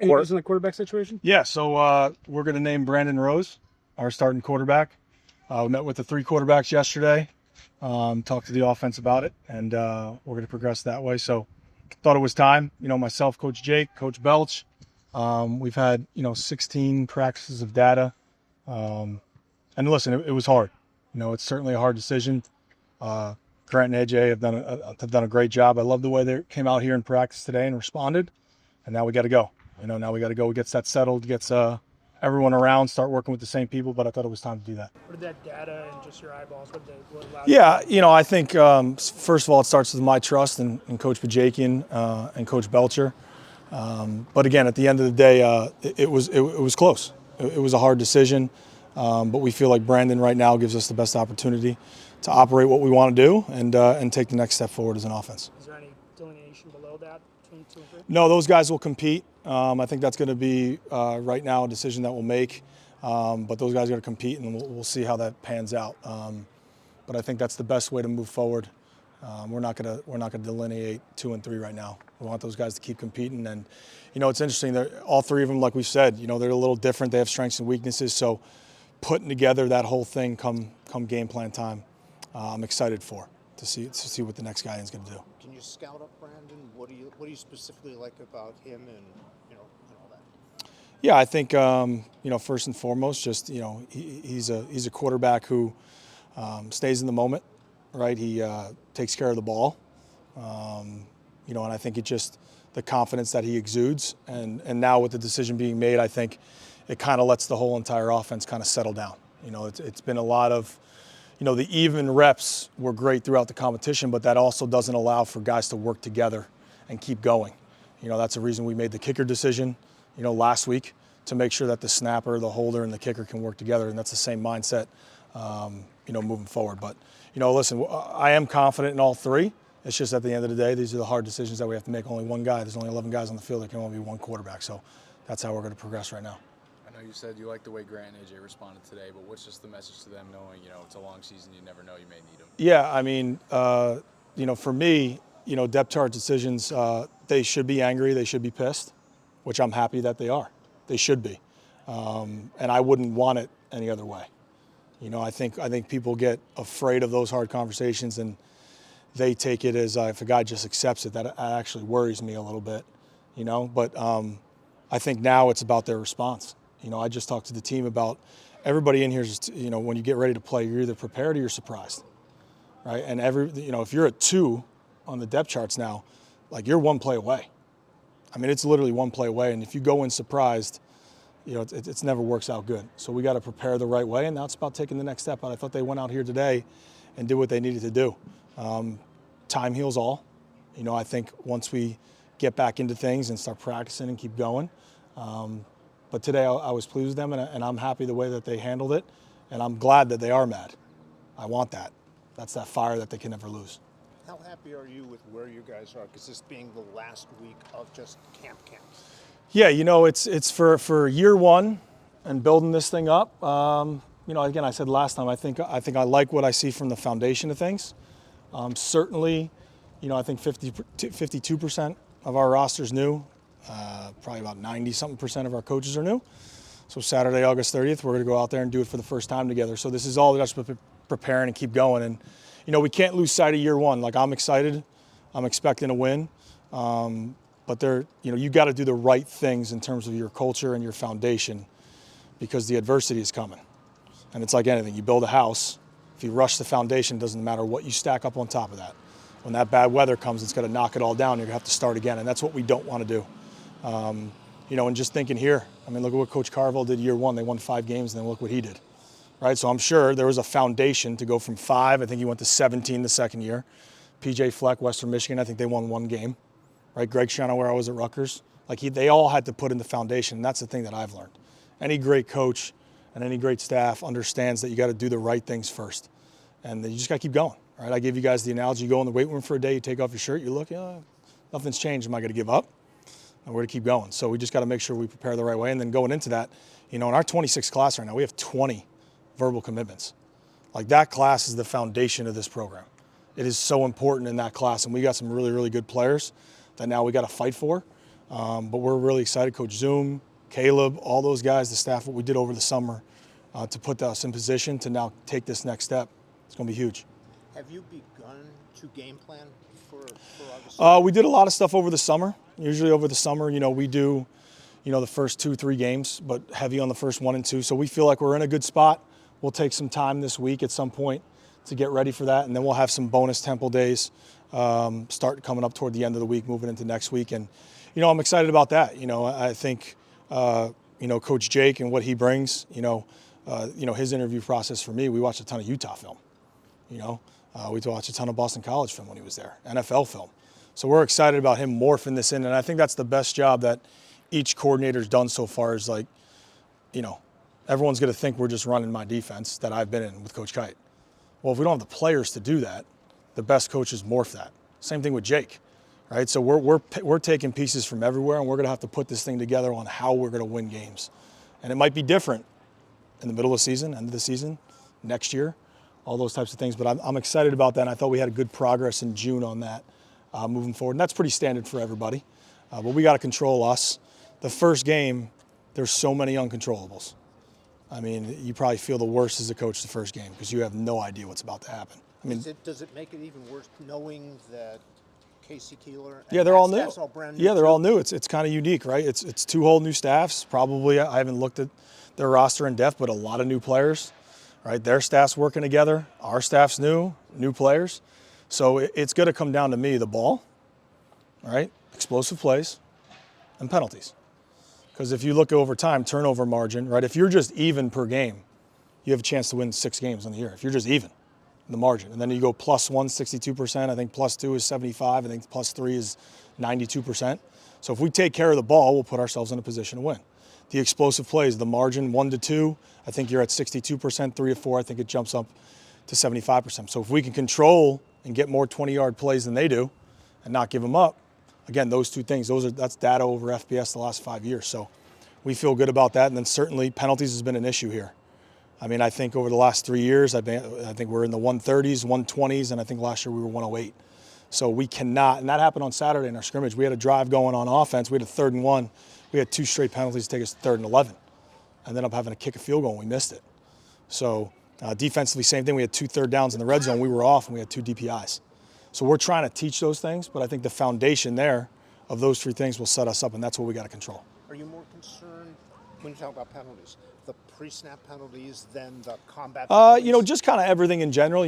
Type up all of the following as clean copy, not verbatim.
Any news in the quarterback situation? Yeah, so we're going to name Brandon Rose our starting quarterback. We met with the 3 quarterbacks yesterday, talked to the offense about it, and we're going to progress that way. So thought it was time. Myself, Coach Jake, Coach Belch. We've had 16 practices of data, and listen, it was hard. It's certainly a hard decision. Grant and AJ have done a great job. I love the way they came out here in practice today and responded. And now we got to go. Now we got to go. Gets that settled. Gets everyone around. Start working with the same people. But I thought it was time to do that. What did that data and just your eyeballs? What allowed Yeah, I think first of all it starts with my trust in Coach Bajakian and Coach Belcher. But again, at the end of the day, it was close. It was a hard decision. But we feel like Brandon right now gives us the best opportunity to operate what we want to do and take the next step forward as an offense. Is there any delineation below that between 2 and 3? No, those guys will compete. I think that's going to be right now a decision that we'll make. But those guys are going to compete, and we'll see how that pans out. But I think that's the best way to move forward. We're not going to delineate 2 and 3 right now. We want those guys to keep competing. And it's interesting. All 3 of them, like we said, they're a little different. They have strengths and weaknesses. So putting together that whole thing come game plan time, I'm excited to see what the next guy is going to do. Can you scout up Brandon? What do you specifically like about him and all that? Yeah, I think first and foremost, just he's a quarterback who stays in the moment, right? He takes care of the ball, and I think it just the confidence that he exudes, and now with the decision being made, I think it kind of lets the whole entire offense kind of settle down. It's been a lot of the even reps were great throughout the competition, but that also doesn't allow for guys to work together and keep going. That's the reason we made the kicker decision, last week, to make sure that the snapper, the holder, and the kicker can work together, and that's the same mindset, moving forward. But, listen, I am confident in all 3. It's just at the end of the day, these are the hard decisions that we have to make. Only one guy. There's only 11 guys on the field. There can only be one quarterback. So that's how we're going to progress right now. I know you said you like the way Grant and AJ responded today, but what's just the message to them knowing, it's a long season, you never know, you may need them? Yeah, I mean, for me, depth chart decisions, they should be angry, they should be pissed, which I'm happy that they are. They should be. And I wouldn't want it any other way. I think people get afraid of those hard conversations and they take it as if a guy just accepts it, that actually worries me a little bit, But I think now it's about their response. I just talked to the team about everybody in here is, when you get ready to play, you're either prepared or you're surprised, right? And if you're at 2 on the depth charts now, like you're 1 play away. I mean, it's literally 1 play away. And if you go in surprised, it never works out good. So we got to prepare the right way. And now it's about taking the next step. But I thought they went out here today and did what they needed to do. Time heals all. I think once we get back into things and start practicing and keep going. But today I was pleased with them, and I'm happy the way that they handled it. And I'm glad that they are mad. I want that. That's that fire that they can never lose. How happy are you with where you guys are? Because this being the last week of just camps. Yeah, it's for year 1 and building this thing up. Again, I said last time, I think I like what I see from the foundation of things. Certainly, I think 52% of our roster's new. Probably about 90-something% of our coaches are new. So Saturday, August 30th, we're going to go out there and do it for the first time together. So this is all just preparing and keep going. And, we can't lose sight of year 1. Like, I'm excited. I'm expecting a win. But you got to do the right things in terms of your culture and your foundation because the adversity is coming. And it's like anything. You build a house. If you rush the foundation, it doesn't matter what you stack up on top of that. When that bad weather comes, it's going to knock it all down. You're going to have to start again. And that's what we don't want to do. And just thinking here, I mean, look at what Coach Carville did year 1. They won 5 games, and then look what he did, right? So I'm sure there was a foundation to go from 5. I think he went to 17 the second year. PJ Fleck, Western Michigan, I think they won 1 game, right? Greg Schiano, where I was at Rutgers. They all had to put in the foundation, and that's the thing that I've learned. Any great coach and any great staff understands that you got to do the right things first, and you just got to keep going, right? I gave you guys the analogy. You go in the weight room for a day, you take off your shirt, you look, nothing's changed. Am I going to give up? And we're going to keep going. So we just got to make sure we prepare the right way. And then going into that, in our 26 class right now, we have 20 verbal commitments. Like, that class is the foundation of this program. It is so important in that class. And we got some really, really good players that now we got to fight for. But we're really excited. Coach Zoom, Caleb, all those guys, the staff, what we did over the summer to put us in position to now take this next step. It's going to be huge. Have you begun to game plan for August? We did a lot of stuff over the summer. Usually over the summer, we do, the first 2-3 games, but heavy on the first 1 and 2. So we feel like we're in a good spot. We'll take some time this week at some point to get ready for that, and then we'll have some bonus Temple days start coming up toward the end of the week, moving into next week. And, I'm excited about that. I think, Coach Jake and what he brings, his interview process for me, we watched a ton of Utah film. We watched a ton of Boston College film when he was there, NFL film. So we're excited about him morphing this in, and I think that's the best job that each coordinator's done so far is everyone's going to think we're just running my defense that I've been in with Coach Kite. Well, if we don't have the players to do that, the best coaches morph that. Same thing with Jake, right? So we're taking pieces from everywhere, and we're going to have to put this thing together on how we're going to win games. And it might be different in the middle of the season, end of the season, next year, all those types of things. But I'm excited about that, and I thought we had a good progress in June on that moving forward. And that's pretty standard for everybody. But we got to control us. The first game, there's so many uncontrollables. I mean, you probably feel the worst as a coach the first game because you have no idea what's about to happen. I mean, does it make it even worse knowing that Casey Keeler and yeah, they're all new. staff's all brand new? Yeah, they're all new. It's kind of unique, right? It's 2 whole new staffs. Probably I haven't looked at their roster in depth, but a lot of new players, right? Their staff's working together. Our staff's new players. So it's going to come down to me, the ball, right? Explosive plays and penalties. Because if you look over time, turnover margin, right? If you're just even per game, you have a chance to win 6 games in the year. If you're just even in the margin. And then you go +1, 62%. I think +2 is 75. I think +3 is 92%. So if we take care of the ball, we'll put ourselves in a position to win. The explosive plays, the margin 1 to 2, I think you're at 62%, 3 to 4, I think it jumps up to 75%. So if we can control and get more 20-yard plays than they do and not give them up, again, those 2 things, that's data over FBS the last 5 years. So we feel good about that. And then certainly penalties has been an issue here. I mean, I think over the last 3 years, I think we're in the 130s, 120s, and I think last year we were 108. So we cannot, and that happened on Saturday in our scrimmage. We had a drive going on offense. We had a 3rd and 1. We had 2 straight penalties to take us to 3rd and 11. And then up having to kick a field goal, and we missed it. So defensively, same thing. We had 2 third downs in the red zone. We were off, and we had 2 DPIs. So we're trying to teach those things, but I think the foundation there of those 3 things will set us up, and that's what we got to control. Are you more concerned when you talk about penalties, the pre-snap penalties than the combat penalties? Just kind of everything in general.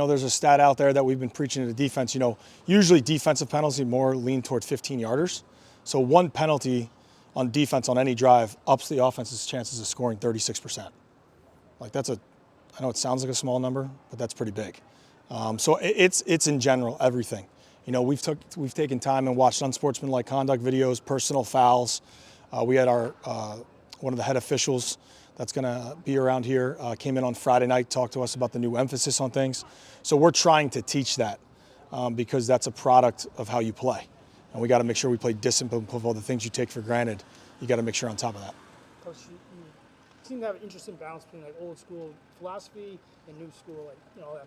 There's a stat out there that we've been preaching to defense. Usually defensive penalties more lean towards 15-yarders. So 1 penalty on defense on any drive ups the offense's chances of scoring 36%. Like I know it sounds like a small number, but that's pretty big. So it's in general everything. We've taken time and watched unsportsmanlike conduct videos, personal fouls. We had our one of the head officials that's going to be around here came in on Friday night, talked to us about the new emphasis on things. So we're trying to teach that because that's a product of how you play. And we got to make sure we play discipline with all the things you take for granted. You got to make sure on top of that. Coach, you seem to have an interesting balance between old school philosophy and new school,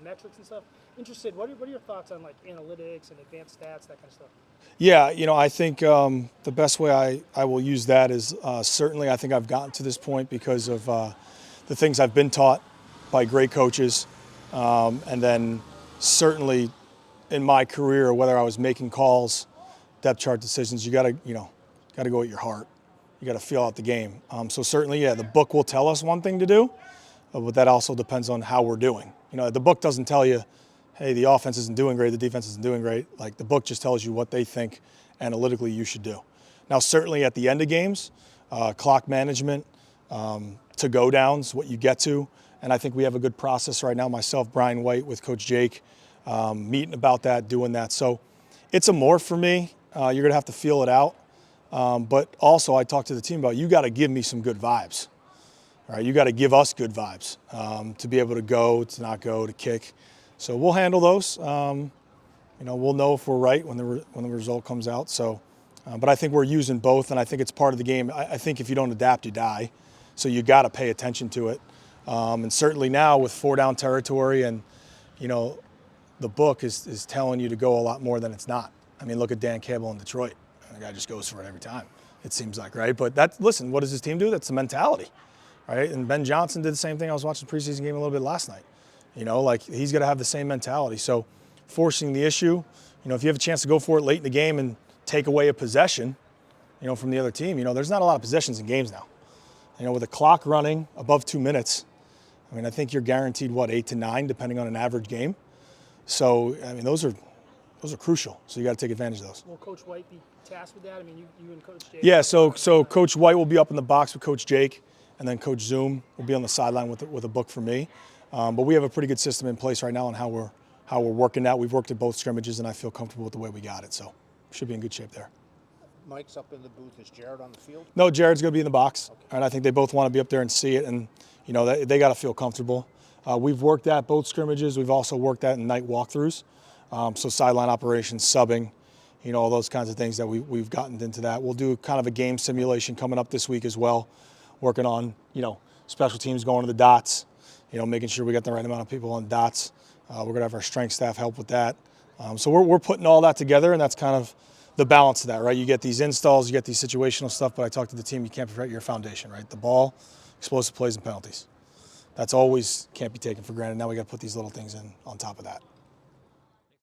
metrics and stuff. Interested, what are your thoughts on analytics and advanced stats, that kind of stuff? Yeah, I think the best way I will use that is certainly I think I've gotten to this point because of the things I've been taught by great coaches. And then certainly in my career, whether I was making calls, depth chart decisions, you got to go at your heart. You got to feel out the game. So certainly, yeah, the book will tell us one thing to do, but that also depends on how we're doing. The book doesn't tell you, hey, the offense isn't doing great, the defense isn't doing great. Like the book just tells you what they think analytically you should do. Now, certainly at the end of games, clock management, to go downs, what you get to, and I think we have a good process right now. Myself, Brian White, with Coach Jake, meeting about that, doing that. So it's a morph for me. You're going to have to feel it out. But also I talked to the team about you got to give me some good vibes. All right, you got to give us good vibes to be able to go, to not go, to kick. So we'll handle those. We'll know if we're right when the result comes out. So, but I think we're using both, and I think it's part of the game. I think if you don't adapt, you die. So you got to pay attention to it. And certainly now with 4-down territory, and the book is telling you to go a lot more than it's not. I mean, look at Dan Campbell in Detroit. I The guy just goes for it every time, it seems like, right? But listen, what does his team do? That's the mentality, right? And Ben Johnson did the same thing. I was watching the preseason game a little bit last night. Like he's got to have the same mentality. So forcing the issue, if you have a chance to go for it late in the game and take away a possession, from the other team, there's not a lot of possessions in games now. With the clock running above 2 minutes, I think you're guaranteed, 8 to 9, depending on an average game. So, those are crucial. So you got to take advantage of those. Will Coach White be tasked with that? You and Coach Jake? Yeah, so Coach White will be up in the box with Coach Jake, and then Coach Zoom will be on the sideline with a book for me. But we have a pretty good system in place right now on how we're working that. We've worked at both scrimmages, and I feel comfortable with the way we got it. So should be in good shape there. Mike's up in the booth. Is Jared on the field? No, Jared's going to be in the box. Okay. And I think they both want to be up there and see it, and they got to feel comfortable. We've worked at both scrimmages. We've also worked at in night walkthroughs. So sideline operations, subbing, all those kinds of things that we've gotten into that. We'll do kind of a game simulation coming up this week as well, working on, special teams going to the dots, making sure we got the right amount of people on dots. We're going to have our strength staff help with that. So we're putting all that together, and that's kind of the balance of that, right? You get these installs, you get these situational stuff, but I talked to the team, you can't forget your foundation, right? The ball, explosive plays, and penalties. That's always can't be taken for granted. Now we got to put these little things in on top of that.